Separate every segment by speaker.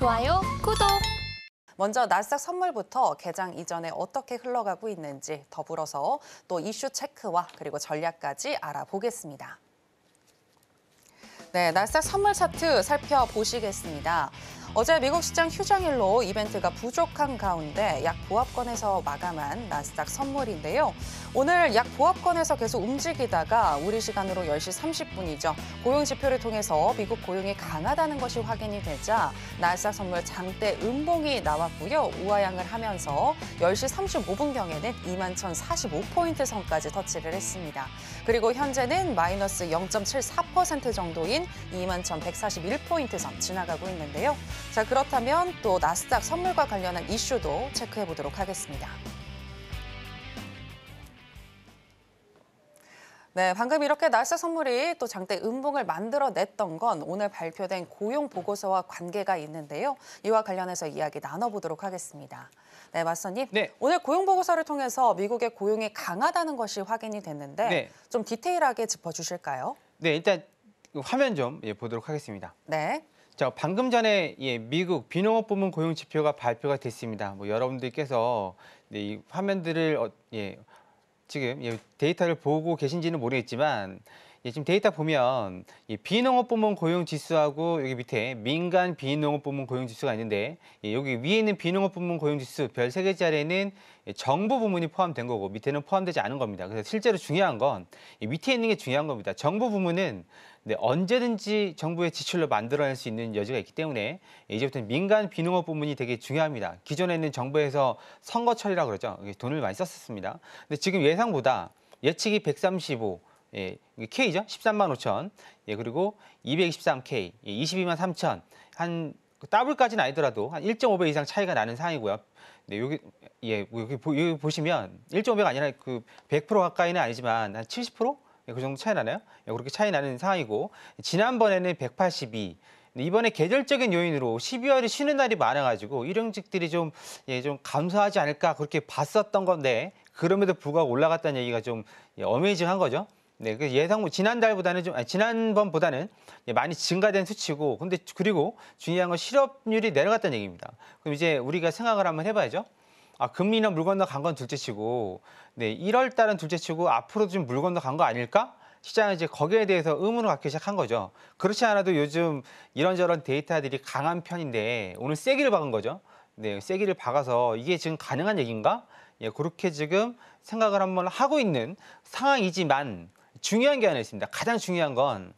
Speaker 1: 좋아요, 구독!
Speaker 2: 먼저 나스닥 선물부터 개장 이전에 어떻게 흘러가고 있는지 더불어서 또 이슈 체크와 그리고 전략까지 알아보겠습니다. 네, 나스닥 선물 차트 살펴보시겠습니다. 어제 미국 시장 휴장일로 이벤트가 부족한 가운데 약 보합권에서 마감한 나스닥 선물인데요. 오늘 약 보합권에서 계속 움직이다가 우리 시간으로 10시 30분이죠. 고용 지표를 통해서 미국 고용이 강하다는 것이 확인이 되자 나스닥 선물 장대 음봉이 나왔고요. 우하향을 하면서 10시 35분경에는 21,045포인트 선까지 터치를 했습니다. 그리고 현재는 마이너스 0.74% 정도인 21,141포인트 선 지나가고 있는데요. 자, 그렇다면 또 나스닥 선물과 관련한 이슈도 체크해 보도록 하겠습니다. 네, 방금 이렇게 나스닥 선물이 또 장대 음봉을 만들어냈던 건 오늘 발표된 고용 보고서와 관계가 있는데요. 이와 관련해서 이야기 나눠보도록 하겠습니다. 네, 맞선님.
Speaker 3: 네.
Speaker 2: 오늘 고용 보고서를 통해서 미국의 고용이 강하다는 것이 확인이 됐는데
Speaker 3: 네.
Speaker 2: 좀 디테일하게 짚어주실까요?
Speaker 3: 네, 일단 화면 좀 보도록 하겠습니다.
Speaker 2: 네.
Speaker 3: 자, 방금 전에 미국 비농업 부문 고용 지표가 발표가 됐습니다. 여러분들께서 이 화면들을 지금 데이터를 보고 계신지는 모르겠지만 지금 데이터 보면 비농업 부문 고용 지수하고 여기 밑에 민간 비농업 부문 고용 지수가 있는데 여기 위에 있는 비농업 부문 고용 지수 별 3개짜리에는 정부 부문이 포함된 거고 밑에는 포함되지 않은 겁니다. 그래서 실제로 중요한 건 밑에 있는 게 중요한 겁니다. 정부 부문은 언제든지 정부의 지출로 만들어낼 수 있는 여지가 있기 때문에 이제부터는 민간 비농업 부문이 되게 중요합니다. 기존에는 정부에서 선거철이라고 그러죠. 돈을 많이 썼었습니다. 근데 지금 예상보다 예측이 135, K죠? 13만 5천, 그리고 223K, 22만 3천, 한 더블까지는 아니더라도 한 1.5배 이상 차이가 나는 상황이고요. 네, 여기 보시면 1.5배가 아니라 그 100% 가까이는 아니지만 한 70%? 그 정도 차이 나나요? 그렇게 차이 나는 상황이고 지난번에는 182. 이번에 계절적인 요인으로 12월이 쉬는 날이 많아가지고 일용직들이 좀 감소하지 않을까 그렇게 봤었던 건데 그럼에도 불구하고 올라갔다는 얘기가 좀 어메이징한 거죠. 네, 그 지난번보다는 많이 증가된 수치고, 근데 그리고 중요한 건 실업률이 내려갔다는 얘기입니다. 그럼 이제 우리가 생각을 한번 해봐야죠. 금리는 물 건너 간 건 둘째치고, 네, 1월 달은 둘째치고 앞으로도 좀 물 건너 간 거 아닐까? 시장은 이제 거기에 대해서 의문을 갖기 시작한 거죠. 그렇지 않아도 요즘 이런저런 데이터들이 강한 편인데 오늘 세기를 박은 거죠. 네, 세기를 박아서 이게 지금 가능한 얘기인가? 그렇게 지금 생각을 한번 하고 있는 상황이지만 중요한 게 하나 있습니다. 가장 중요한 건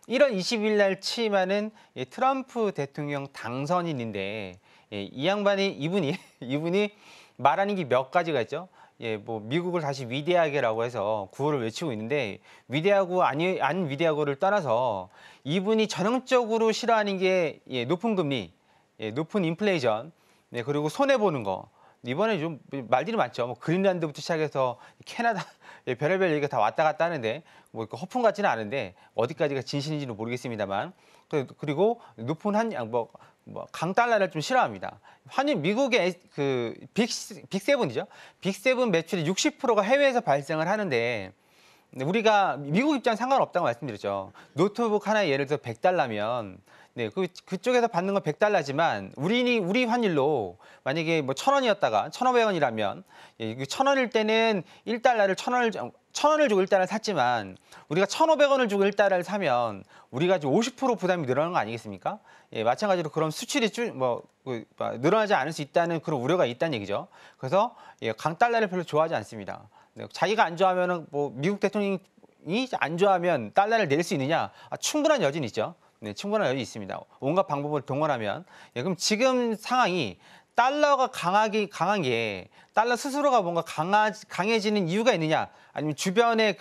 Speaker 3: 1월 20일 날 취임하는 트럼프 대통령 당선인인데 이 양반이 이분이 말하는 게 몇 가지가 있죠. 미국을 다시 위대하게라고 해서 구호를 외치고 있는데 위대하고 안 위대하고를 떠나서 이분이 전형적으로 싫어하는 게 높은 금리, 높은 인플레이션, 그리고 손해 보는 거. 이번에 좀 말들이 많죠. 그린란드부터 시작해서 캐나다 별의별 얘기가 다 왔다 갔다 하는데 허풍 같지는 않은데 어디까지가 진실인지는 모르겠습니다만 그리고 높은 강달러를 좀 싫어합니다. 미국의 그 빅세븐이죠. 빅세븐 매출의 60%가 해외에서 발생을 하는데 우리가 미국 입장 상관없다고 말씀드렸죠. 노트북 하나에 예를 들어 $100면 그쪽에서 받는 건 $100지만 우리 환율로 만약에 1,000원이었다가 1,500원이라면 1,000원일 때는 1달러를 1,000원을 주고 1달러를 샀지만 우리가 1,500원을 주고 1달러를 사면 우리가 50% 부담이 늘어나는 거 아니겠습니까? 마찬가지로 그런 수출이 늘어나지 않을 수 있다는 그런 우려가 있다는 얘기죠. 그래서 강달러를 별로 좋아하지 않습니다. 자기가 안 좋아하면은 미국 대통령이 안 좋아하면 달러를 낼 수 있느냐? 충분한 여지는 있죠. 네, 충분한 여지 있습니다. 온갖 방법을 동원하면. 그럼 지금 상황이 달러가 강한 게 달러 스스로가 뭔가 강해지는 이유가 있느냐? 아니면 주변의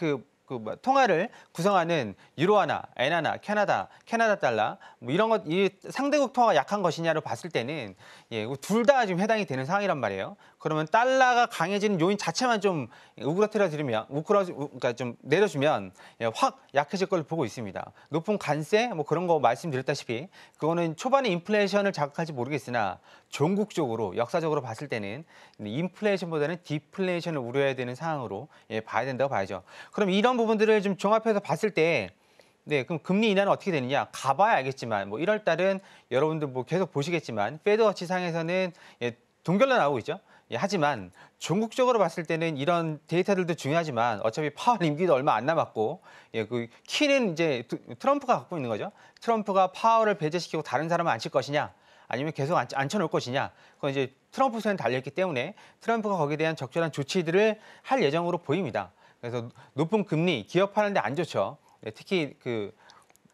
Speaker 3: 통화를 구성하는 유로 하나, 엔 하나, 캐나다 달러 이런 것 이 상대국 통화가 약한 것이냐로 봤을 때는 둘 다 지금 해당이 되는 상황이란 말이에요. 그러면 달러가 강해지는 요인 자체만 좀 그러니까 좀 내려주면 확 약해질 걸 보고 있습니다. 높은 관세 그런 거 말씀드렸다시피 그거는 초반에 인플레이션을 자극할지 모르겠으나 종국적으로 역사적으로 봤을 때는 인플레이션보다는 디플레이션을 우려해야 되는 상황으로 봐야 된다고 봐야죠. 그럼 이런 부분들을 좀 종합해서 봤을 때 네, 그럼 금리 인하는 어떻게 되느냐? 가봐야 알겠지만, 뭐 1월 달은 여러분들 뭐 계속 보시겠지만, 패드워치 상에서는 예, 동결로 나오고 있죠. 예, 하지만 종국적으로 봤을 때는 이런 데이터들도 중요하지만 어차피 파월 임기도 얼마 안 남았고, 예, 그 키는 이제 트럼프가 갖고 있는 거죠. 트럼프가 파월을 배제시키고 다른 사람을 앉힐 것이냐, 아니면 계속 앉혀놓을 것이냐, 그건 이제 트럼프 손에 달려있기 때문에 트럼프가 거기에 대한 적절한 조치들을 할 예정으로 보입니다. 그래서 높은 금리 기업하는데 안 좋죠. 네, 특히 그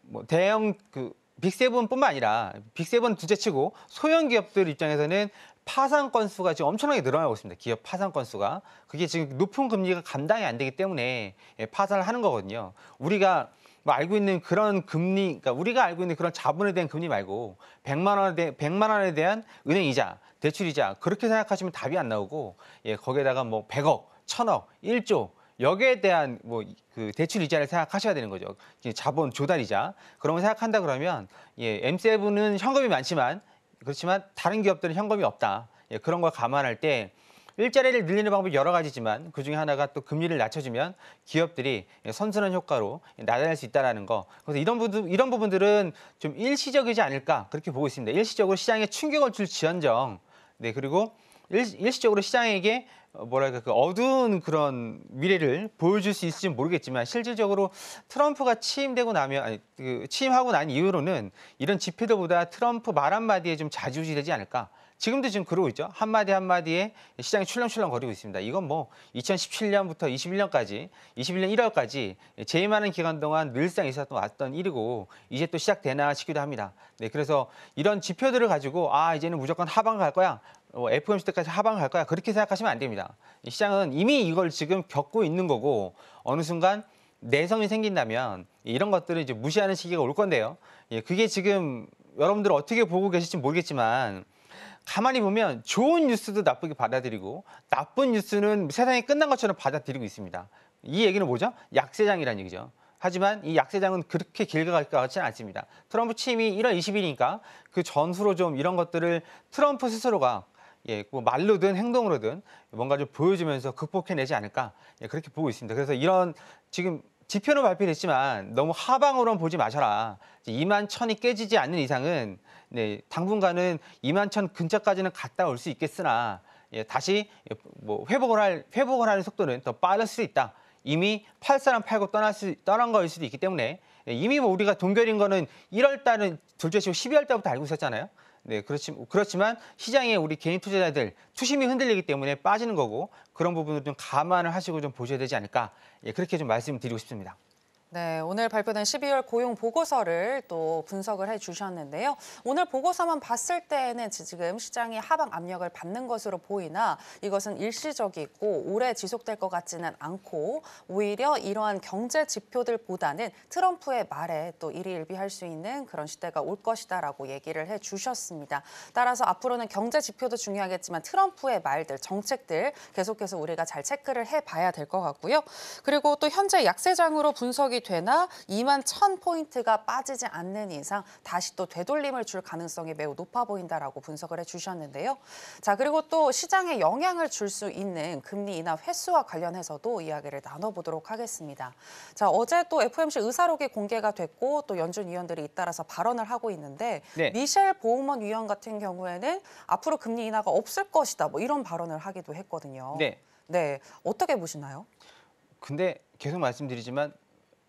Speaker 3: 뭐 대형 그 빅세븐뿐만 아니라 빅세븐 둘째치고 소형 기업들 입장에서는 파산 건수가 지금 엄청나게 늘어나고 있습니다. 기업 파산 건수가 그게 지금 높은 금리가 감당이 안 되기 때문에 예, 파산을 하는 거거든요. 우리가 뭐 알고 있는 그런 금리, 그러니까 우리가 알고 있는 그런 자본에 대한 금리 말고 100만 원에 대한 은행 이자, 대출 이자 그렇게 생각하시면 답이 안 나오고 예, 거기에다가 뭐 100억, 1000억, 1조 여기에 대한 뭐 그 대출 이자를 생각하셔야 되는 거죠. 자본 조달 이자 그런 걸 생각한다 그러면 예, M7은 현금이 많지만 그렇지만 다른 기업들은 현금이 없다. 예, 그런 걸 감안할 때 일자리를 늘리는 방법이 여러 가지지만 그중에 하나가 또 금리를 낮춰주면 기업들이 선순환 효과로 나타날 수 있다는 거. 그래서 이런 부분들은 좀 일시적이지 않을까 그렇게 보고 있습니다. 일시적으로 시장에 충격을 줄 지언정. 네, 그리고 일시적으로 시장에게 뭐랄까 그 어두운 그런 미래를 보여줄 수 있을지 모르겠지만 실질적으로 트럼프가 취임되고 나면 아니 그 취임하고 난 이후로는 이런 지표들보다 트럼프 말 한마디에 좀 좌지우지되지 않을까. 지금도 지금 그러고 있죠. 한마디 한마디에 시장이 출렁출렁 거리고 있습니다. 이건 뭐 2017년부터 21년까지 21년 1월까지 제일 많은 기간 동안 늘상 있었던 왔던 일이고 이제 또 시작되나 싶기도 합니다. 네, 그래서 이런 지표들을 가지고 아 이제는 무조건 하방 갈 거야. FOMC 때까지 하방 갈 거야. 그렇게 생각하시면 안 됩니다. 시장은 이미 이걸 지금 겪고 있는 거고 어느 순간 내성이 생긴다면 이런 것들을 이제 무시하는 시기가 올 건데요. 예, 그게 지금 여러분들 어떻게 보고 계실지 모르겠지만 가만히 보면 좋은 뉴스도 나쁘게 받아들이고 나쁜 뉴스는 세상이 끝난 것처럼 받아들이고 있습니다. 이 얘기는 뭐죠? 약세장이라는 얘기죠. 하지만 이 약세장은 그렇게 길게 갈 것 같지는 않습니다. 트럼프 취임이 1월 20일이니까 그 전후로 좀 이런 것들을 트럼프 스스로가 예, 뭐 말로든 행동으로든 뭔가 좀 보여주면서 극복해내지 않을까 예, 그렇게 보고 있습니다. 그래서 이런 지금 지표는 발표됐지만 너무 하방으로는 보지 마셔라. 2만 1000이 깨지지 않는 이상은 네, 당분간은 2만 1000 근처까지는 갔다 올 수 있겠으나 예, 다시 뭐 회복을 하는 속도는 더 빠를 수 있다. 이미 팔 사람 팔고 떠난 거일 수도 있기 때문에 예, 이미 뭐 우리가 동결인 거는 1월 달은 둘째치고 12월 달부터 알고 있었잖아요. 네, 그렇지만 시장에 우리 개인 투자자들 투심이 흔들리기 때문에 빠지는 거고 그런 부분을 좀 감안을 하시고 좀 보셔야 되지 않을까 예, 그렇게 좀 말씀드리고 싶습니다.
Speaker 2: 네, 오늘 발표된 12월 고용 보고서를 또 분석을 해주셨는데요. 오늘 보고서만 봤을 때는 지금 시장이 하방 압력을 받는 것으로 보이나 이것은 일시적이고 오래 지속될 것 같지는 않고 오히려 이러한 경제 지표들보다는 트럼프의 말에 또 일희일비할 수 있는 그런 시대가 올 것이다라고 얘기를 해주셨습니다. 따라서 앞으로는 경제 지표도 중요하겠지만 트럼프의 말들, 정책들 계속해서 우리가 잘 체크를 해봐야 될 것 같고요. 그리고 또 현재 약세장으로 분석이 되나 2만 1000포인트가 빠지지 않는 이상 다시 또 되돌림을 줄 가능성이 매우 높아 보인다라고 분석을 해주셨는데요. 자, 그리고 또 시장에 영향을 줄 수 있는 금리 인하 횟수와 관련해서도 이야기를 나눠보도록 하겠습니다. 자, 어제 또 FOMC 의사록이 공개가 됐고 또 연준 위원들이 잇따라서 발언을 하고 있는데
Speaker 3: 네.
Speaker 2: 미셸 보우먼 위원 같은 경우에는 앞으로 금리 인하가 없을 것이다 뭐 이런 발언을 하기도 했거든요.
Speaker 3: 네.
Speaker 2: 네, 어떻게 보시나요?
Speaker 3: 근데 계속 말씀드리지만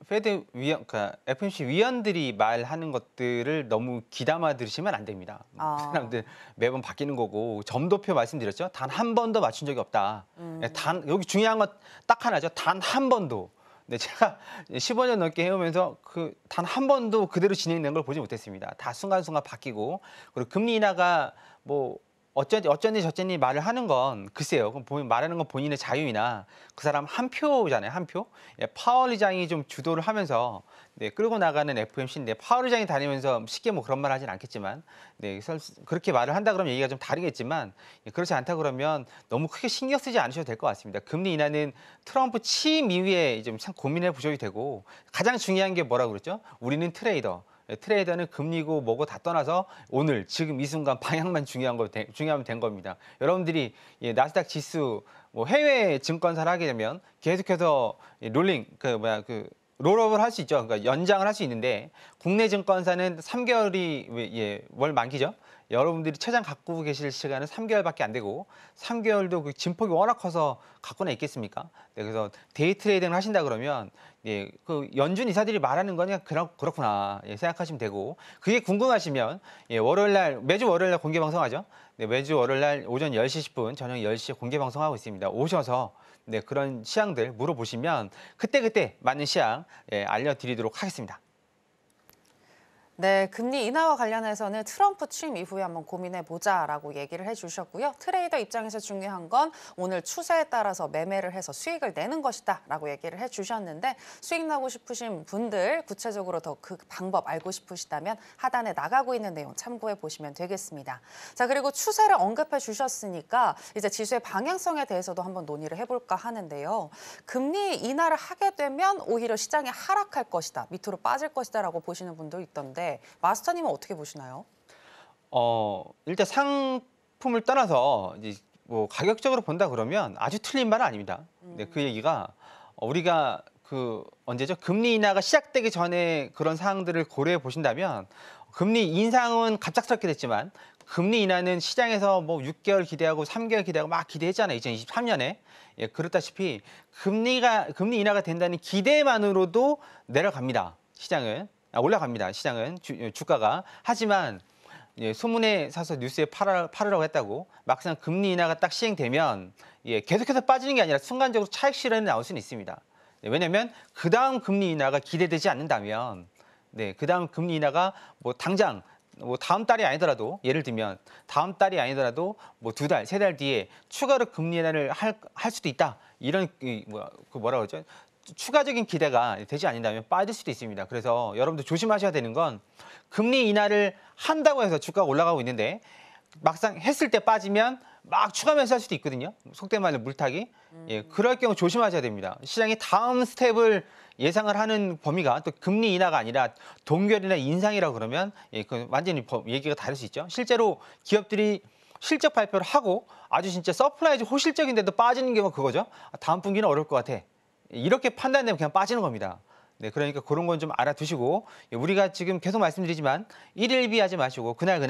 Speaker 3: 페드 위원, 그러니까 FOMC 위원들이 말하는 것들을 너무 귀담아 들으시면 안 됩니다. 사람들 매번 바뀌는 거고 점도표 말씀드렸죠. 단 한 번도 맞춘 적이 없다. 여기 중요한 건 딱 하나죠. 단 한 번도. 네, 제가 15년 넘게 해오면서 그 단 한 번도 그대로 진행된 걸 보지 못했습니다. 다 순간순간 바뀌고 그리고 금리 인하가 뭐 어쩐지 저쩐지 말을 하는 건 글쎄요. 말하는 건 본인의 자유이나 그 사람 한 표잖아요. 한 표. 예, 파월 의장이 좀 주도를 하면서 네, 끌고 나가는 FOMC인데 파월 의장이 다니면서 쉽게 뭐 그런 말 하진 않겠지만 네, 그렇게 말을 한다 그러면 얘기가 좀 다르겠지만 예, 그렇지 않다 그러면 너무 크게 신경 쓰지 않으셔도 될 것 같습니다. 금리 인하는 트럼프 취임 이후에 좀 고민해 보셔도 되고 가장 중요한 게 뭐라고 그랬죠? 우리는 트레이더. 트레이더는 금리고 뭐고 다 떠나서 오늘 지금 이 순간 방향만 중요하면 된 겁니다. 여러분들이 나스닥 지수 뭐 해외 증권사를 하게 되면 계속해서 롤링 롤업을 할 수 있죠. 그러니까 연장을 할 수 있는데 국내 증권사는 3개월이 월 만기죠. 여러분들이 최장 갖고 계실 시간은 3개월밖에 안 되고 3개월도 그 진폭이 워낙 커서 갖고나 있겠습니까? 네, 그래서 데이 트레이딩을 하신다 그러면 그 연준 이사들이 말하는 거냐 그렇구나 생각하시면 되고 그게 궁금하시면 매주 월요일 날 공개 방송하죠. 네, 매주 월요일 날 오전 10시 10분, 저녁 10시에 공개 방송하고 있습니다. 오셔서 그런 시황들 물어보시면 그때그때 맞는 시황 알려드리도록 하겠습니다.
Speaker 2: 네, 금리 인하와 관련해서는 트럼프 취임 이후에 한번 고민해보자라고 얘기를 해주셨고요. 트레이더 입장에서 중요한 건 오늘 추세에 따라서 매매를 해서 수익을 내는 것이다라고 얘기를 해주셨는데 수익 나고 싶으신 분들 구체적으로 더 그 방법 알고 싶으시다면 하단에 나가고 있는 내용 참고해 보시면 되겠습니다. 자, 그리고 추세를 언급해 주셨으니까 이제 지수의 방향성에 대해서도 한번 논의를 해볼까 하는데요. 금리 인하를 하게 되면 오히려 시장이 하락할 것이다, 밑으로 빠질 것이다라고 보시는 분도 있던데 마스터님은 어떻게 보시나요?
Speaker 3: 일단 상품을 떠나서 이제 뭐 가격적으로 본다 그러면 아주 틀린 말은 아닙니다. 네, 그 얘기가 우리가 그 언제죠? 금리 인하가 시작되기 전에 그런 사항들을 고려해 보신다면 금리 인상은 갑작스럽게 됐지만 금리 인하는 시장에서 뭐 6개월 기대하고 3개월 기대하고 막 기대했잖아요. 2023년에. 그렇다시피 금리 인하가 된다는 기대만으로도 내려갑니다. 올라갑니다. 시장은 주가가. 하지만 소문에 사서 뉴스에 팔으라고 했다고 막상 금리 인하가 딱 시행되면 계속해서 빠지는 게 아니라 순간적으로 차익 실현이 나올 수는 있습니다. 왜냐하면 그 다음 금리 인하가 기대되지 않는다면 그 다음 금리 인하가 뭐 당장 뭐 다음 달이 아니더라도 예를 들면 다음 달이 아니더라도 뭐 2달, 3달 뒤에 추가로 금리 인하를 할 수도 있다. 이런 뭐라 그러죠? 추가적인 기대가 되지 않는다면 빠질 수도 있습니다. 그래서 여러분들 조심하셔야 되는 건 금리 인하를 한다고 해서 주가가 올라가고 있는데 막상 했을 때 빠지면 막 추가 매수할 수도 있거든요. 속된 말로 물타기. 그럴 경우 조심하셔야 됩니다. 시장이 다음 스텝을 예상을 하는 범위가 또 금리 인하가 아니라 동결이나 인상이라고 그러면 그 완전히 얘기가 다를 수 있죠. 실제로 기업들이 실적 발표를 하고 아주 진짜 서프라이즈 호실적인데도 빠지는 게 뭐 그거죠. 다음 분기는 어려울 것 같아. 이렇게 판단되면 그냥 빠지는 겁니다. 네, 그러니까 그런 건 좀 알아두시고 우리가 지금 계속 말씀드리지만 일일비하지 마시고 그날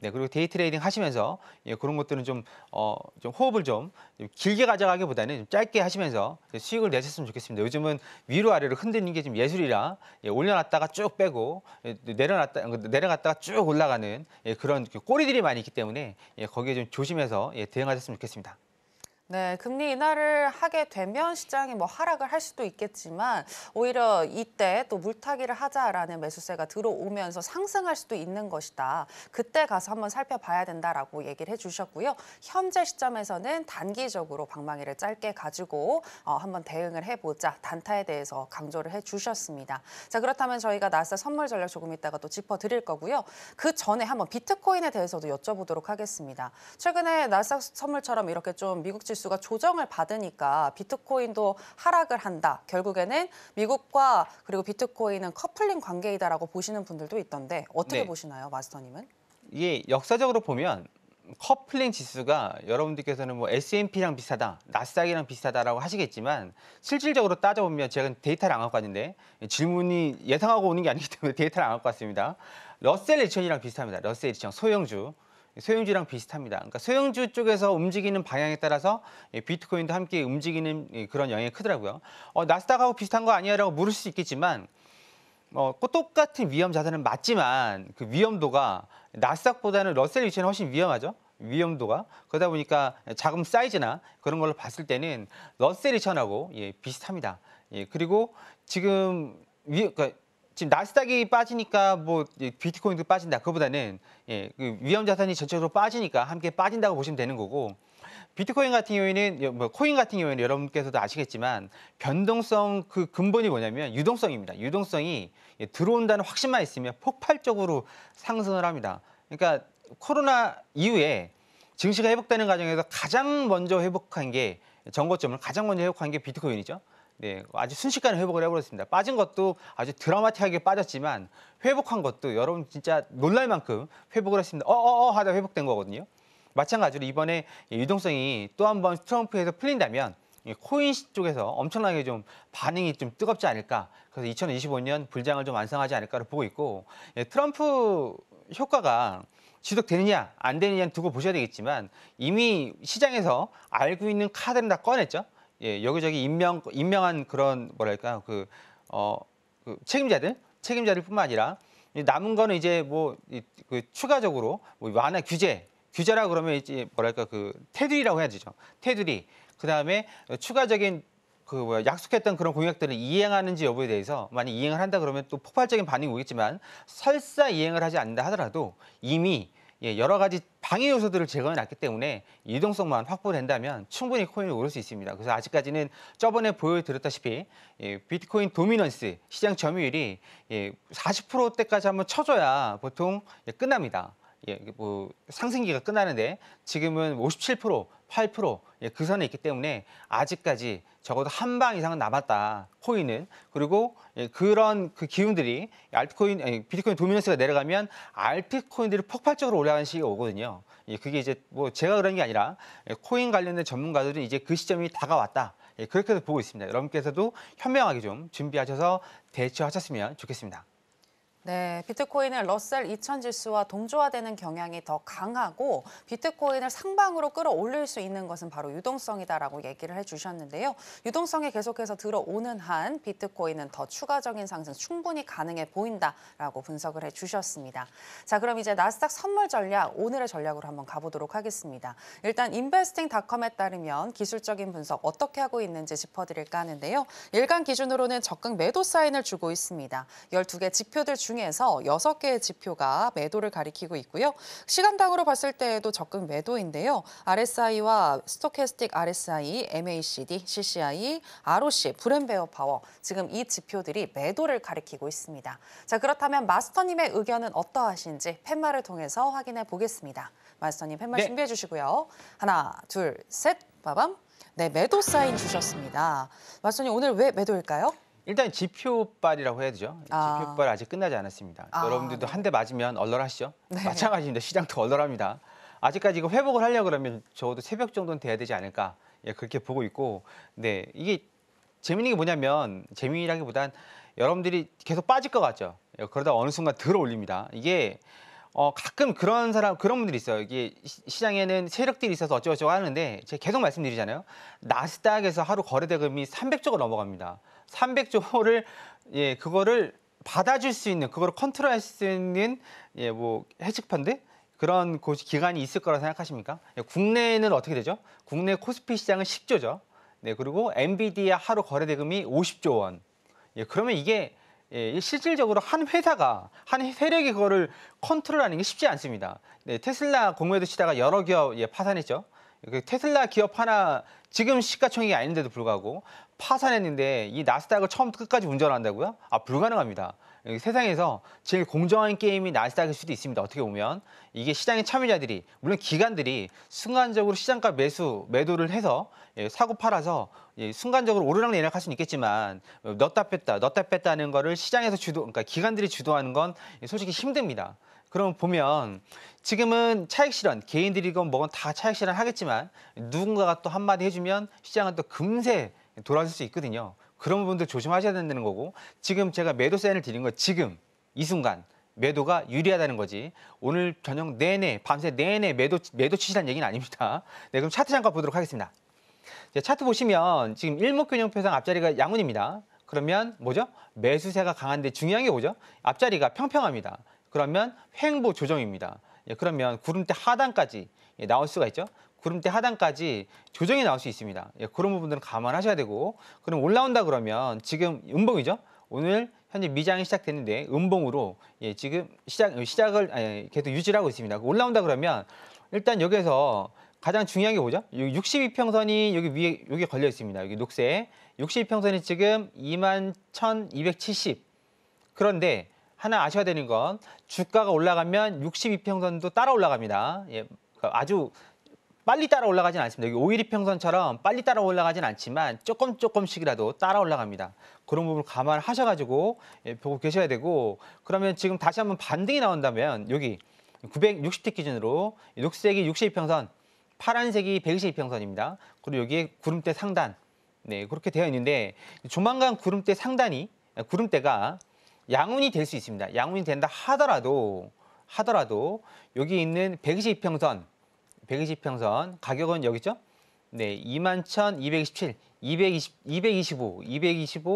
Speaker 3: 그리고 데이 트레이딩 하시면서 그런 것들은 좀 호흡을 좀 길게 가져가기보다는 좀 짧게 하시면서 수익을 내셨으면 좋겠습니다. 요즘은 위로 아래로 흔드는 게 좀 예술이라 올려놨다가 쭉 빼고 내려갔다가 쭉 올라가는 그런 꼬리들이 많이 있기 때문에 거기에 좀 조심해서 대응하셨으면 좋겠습니다.
Speaker 2: 네, 금리 인하를 하게 되면 시장이 뭐 하락을 할 수도 있겠지만 오히려 이때 또 물타기를 하자라는 매수세가 들어오면서 상승할 수도 있는 것이다. 그때 가서 한번 살펴봐야 된다라고 얘기를 해주셨고요. 현재 시점에서는 단기적으로 방망이를 짧게 가지고 한번 대응을 해보자. 단타에 대해서 강조를 해주셨습니다. 자, 그렇다면 저희가 나스닥 선물 전략 조금 이따가 또 짚어드릴 거고요. 그 전에 한번 비트코인에 대해서도 여쭤보도록 하겠습니다. 최근에 나스닥 선물처럼 이렇게 좀 미국 지수가 조정을 받으니까 비트코인도 하락을 한다. 결국에는 미국과 그리고 비트코인은 커플링 관계이다라고 보시는 분들도 있던데 어떻게 보시나요, 마스터님은?
Speaker 3: 이게 역사적으로 보면 커플링 지수가 여러분들께서는 뭐 S&P랑 비슷하다, 나스닥이랑 비슷하다라고 하시겠지만 실질적으로 따져보면 제가 데이터를 안 갖고 왔는데 질문이 예상하고 오는 게 아니기 때문에 데이터를 안 갖고 왔습니다. 러셀 2000이랑 비슷합니다. 러셀 2000, 소형주랑 비슷합니다. 그러니까 소형주 쪽에서 움직이는 방향에 따라서 비트코인도 함께 움직이는 그런 영향이 크더라고요. 나스닥하고 비슷한 거 아니야라고 물을 수 있겠지만 똑같은 위험 자산은 맞지만 그 위험도가 나스닥보다는 러셀 2000이 훨씬 위험하죠. 위험도가. 그러다 보니까 자금 사이즈나 그런 걸로 봤을 때는 러셀 2000하고 비슷합니다. 그리고 지금 그러니까 지금 나스닥이 빠지니까 뭐 비트코인도 빠진다. 그보다는 그 위험 자산이 전체적으로 빠지니까 함께 빠진다고 보시면 되는 거고 비트코인 같은 경우에는 코인 같은 경우에는 여러분께서도 아시겠지만 변동성 그 근본이 뭐냐면 유동성입니다. 유동성이 들어온다는 확신만 있으면 폭발적으로 상승을 합니다. 그러니까 코로나 이후에 증시가 회복되는 과정에서 가장 먼저 회복한 게 정고점을 가장 먼저 회복한 게 비트코인이죠. 네, 아주 순식간에 회복을 해버렸습니다. 빠진 것도 아주 드라마틱하게 빠졌지만 회복한 것도 여러분 진짜 놀랄 만큼 회복을 했습니다. 하다 회복된 거거든요. 마찬가지로 이번에 유동성이 또 한 번 트럼프에서 풀린다면 이 코인 쪽에서 엄청나게 좀 반응이 좀 뜨겁지 않을까. 그래서 2025년 불장을 좀 완성하지 않을까를 보고 있고, 예, 트럼프 효과가 지속되느냐 안 되느냐는 두고 보셔야 되겠지만 이미 시장에서 알고 있는 카드는 다 꺼냈죠. 예, 여기저기 임명한 그런 뭐랄까 그 책임자들뿐만 아니라 남은 거는 이제 그 추가적으로 뭐 완화 규제라 그러면 이제 뭐랄까 그 테두리라고 해야 되죠. 테두리. 그다음에 추가적인 약속했던 그런 공약들을 이행하는지 여부에 대해서 만약 이행을 한다 그러면 또 폭발적인 반응이 오겠지만 설사 이행을 하지 않는다 하더라도 이미 여러 가지 방해 요소들을 제거해 놨기 때문에 유동성만 확보된다면 충분히 코인이 오를 수 있습니다. 그래서 아직까지는 저번에 보여드렸다시피 비트코인 도미넌스 시장 점유율이 40%대까지 한번 쳐줘야 보통 끝납니다. 뭐 상승기가 끝나는데 지금은 57%, 8%, 그 선에 있기 때문에 아직까지 적어도 한 방 이상은 남았다. 코인은. 그리고 그런 그 기운들이 비트코인 도미넌스가 내려가면 알트코인들이 폭발적으로 올라가는 시기가 오거든요. 그게 이제 뭐 제가 그런 게 아니라 코인 관련된 전문가들은 이제 그 시점이 다가왔다. 그렇게 보고 있습니다. 여러분께서도 현명하게 좀 준비하셔서 대처하셨으면 좋겠습니다.
Speaker 2: 네, 비트코인은 러셀 2000 지수와 동조화되는 경향이 더 강하고 비트코인을 상방으로 끌어올릴 수 있는 것은 바로 유동성이다라고 얘기를 해주셨는데요. 유동성이 계속해서 들어오는 한 비트코인은 더 추가적인 상승 충분히 가능해 보인다라고 분석을 해주셨습니다. 자, 그럼 이제 나스닥 선물 전략, 오늘의 전략으로 한번 가보도록 하겠습니다. 일단 인베스팅닷컴에 따르면 기술적인 분석 어떻게 하고 있는지 짚어드릴까 하는데요. 일간 기준으로는 적극 매도 사인을 주고 있습니다. 12개 지표들 중에서 6개의 지표가 매도를 가리키고 있고요. 시간당으로 봤을 때에도 적극 매도인데요. RSI와 스토캐스틱 RSI, MACD, CCI, ROC, 브랜베어 파워 지금 이 지표들이 매도를 가리키고 있습니다. 자, 그렇다면 마스터님의 의견은 어떠하신지 팻말을 통해서 확인해 보겠습니다. 마스터님 팻말 준비해 주시고요. 하나, 둘, 셋, 빠밤. 네, 매도 사인 주셨습니다. 마스터님 오늘 왜 매도일까요?
Speaker 3: 일단 지표발이라고 해야 되죠. 지표발 아직 끝나지 않았습니다. 여러분들도
Speaker 2: 네.
Speaker 3: 한 대 맞으면 얼얼하시죠?
Speaker 2: 네.
Speaker 3: 마찬가지입니다. 시장도 얼얼합니다. 아직까지 이거 회복을 하려고 그러면 적어도 새벽 정도는 돼야 되지 않을까. 그렇게 보고 있고. 네, 이게 재미있는 게 뭐냐면 재미라기보단 여러분들이 계속 빠질 것 같죠. 그러다 어느 순간 들어 올립니다. 이게 가끔 그런 분들이 있어요. 이게 시장에는 세력들이 있어서 어쩌고저쩌고 하는데 제가 계속 말씀드리잖아요. 나스닥에서 하루 거래 대금이 300조가 넘어갑니다. 300조를 그거를 받아줄 수 있는, 그거를 컨트롤할 수 있는 뭐 헤지펀드 그런 기관이 있을 거라 생각하십니까? 국내는 어떻게 되죠? 국내 코스피 시장은 10조죠. 네, 그리고 엔비디아 하루 거래 대금이 50조 원. 그러면 이게 실질적으로 한 회사가, 한 세력이 그거를 컨트롤하는 게 쉽지 않습니다. 네, 테슬라 공매도 치다가 여러 기업 파산했죠. 테슬라 기업 하나 지금 시가총액이 아닌데도 불구하고 파산했는데 이 나스닥을 처음부터 끝까지 운전한다고요? 불가능합니다. 세상에서 제일 공정한 게임이 나스닥일 수도 있습니다. 어떻게 보면 이게 시장의 참여자들이, 물론 기관들이 순간적으로 시장가 매도를 해서 사고 팔아서 순간적으로 오르락내리락 할 수는 있겠지만 넣었다 뺐다 하는 거를 시장에서 그러니까 기관들이 주도하는 건 솔직히 힘듭니다. 그럼 보면 지금은 차익 실현, 개인들이건 뭐건 다 차익 실현 하겠지만 누군가가 또 한마디 해주면 시장은 또 금세 돌아설 수 있거든요. 그런 부분들 조심하셔야 된다는 거고, 지금 제가 매도 사인을 드린 건 지금 이 순간 매도가 유리하다는 거지 오늘 저녁 내내, 밤새 내내 매도 치시라는 얘기는 아닙니다. 네, 그럼 차트 잠깐 보도록 하겠습니다. 차트 보시면 지금 일목균형표상 앞자리가 양운입니다. 그러면 뭐죠? 매수세가 강한데 중요한 게 뭐죠? 앞자리가 평평합니다. 그러면 횡보 조정입니다. 그러면 구름대 하단까지 나올 수가 있죠. 구름대 하단까지 조정이 나올 수 있습니다. 그런 부분들은 감안하셔야 되고, 그럼 올라온다 그러면 지금 음봉이죠. 오늘 현재 미장이 시작됐는데 음봉으로 지금 시작을 계속 유지를 하고 있습니다. 올라온다 그러면 일단 여기에서 가장 중요한 게 뭐죠? 62평선이 여기 위에 여기 걸려 있습니다. 여기 녹색 62평선이 지금 21,270. 그런데 하나 아셔야 되는 건 주가가 올라가면 62평선도 따라 올라갑니다. 아주 빨리 따라 올라가진 않습니다. 여기 512평선처럼 빨리 따라 올라가진 않지만 조금씩이라도 따라 올라갑니다. 그런 부분을 감안하셔가지고 보고 계셔야 되고, 그러면 지금 다시 한번 반등이 나온다면 여기 960티 기준으로 녹색이 62평선, 파란색이 122평선입니다. 그리고 여기에 구름대 상단, 네, 그렇게 되어 있는데 조만간 구름대가 양운이 될 수 있습니다. 양운이 된다 하더라도 여기 있는 120평선 가격은 여기 있죠? 네, 21,227, 225,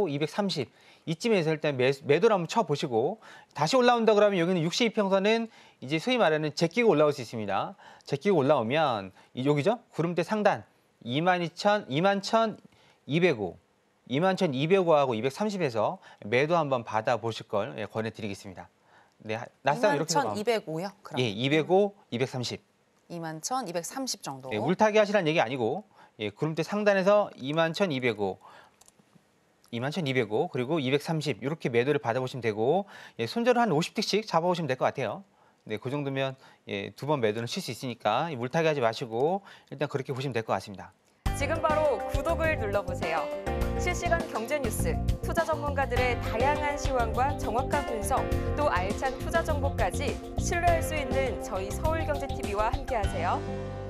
Speaker 3: 230 이쯤에서 일단 매도를 한번 쳐보시고 다시 올라온다 그러면 여기는 62평선은 이제 소위 말하는 제끼고 올라올 수 있습니다. 제끼고 올라오면 여기죠? 구름대 상단 21,205, 21,205하고 230에서 매도 한번 받아보실 걸 권해드리겠습니다. 네, 나스닥 이렇게
Speaker 2: 21,205요? 그럼.
Speaker 3: 예, 205, 230.
Speaker 2: 21,230 정도.
Speaker 3: 예, 물타기 하시라는 얘기 아니고 예, 구름대 상단에서 21,205, 21,205 그리고 230 이렇게 매도를 받아보시면 되고 예, 손절을 한 50틱씩 잡아보시면 될 것 같아요. 네, 그 정도면 예, 2번 매도는 칠 수 있으니까 물타기 하지 마시고 일단 그렇게 보시면 될 것 같습니다.
Speaker 1: 지금 바로 구독을 눌러보세요. 실시간 경제 뉴스, 투자 전문가들의 다양한 시황과 정확한 분석, 또 알찬 투자 정보까지 신뢰할 수 있는 저희 서울경제TV와 함께하세요.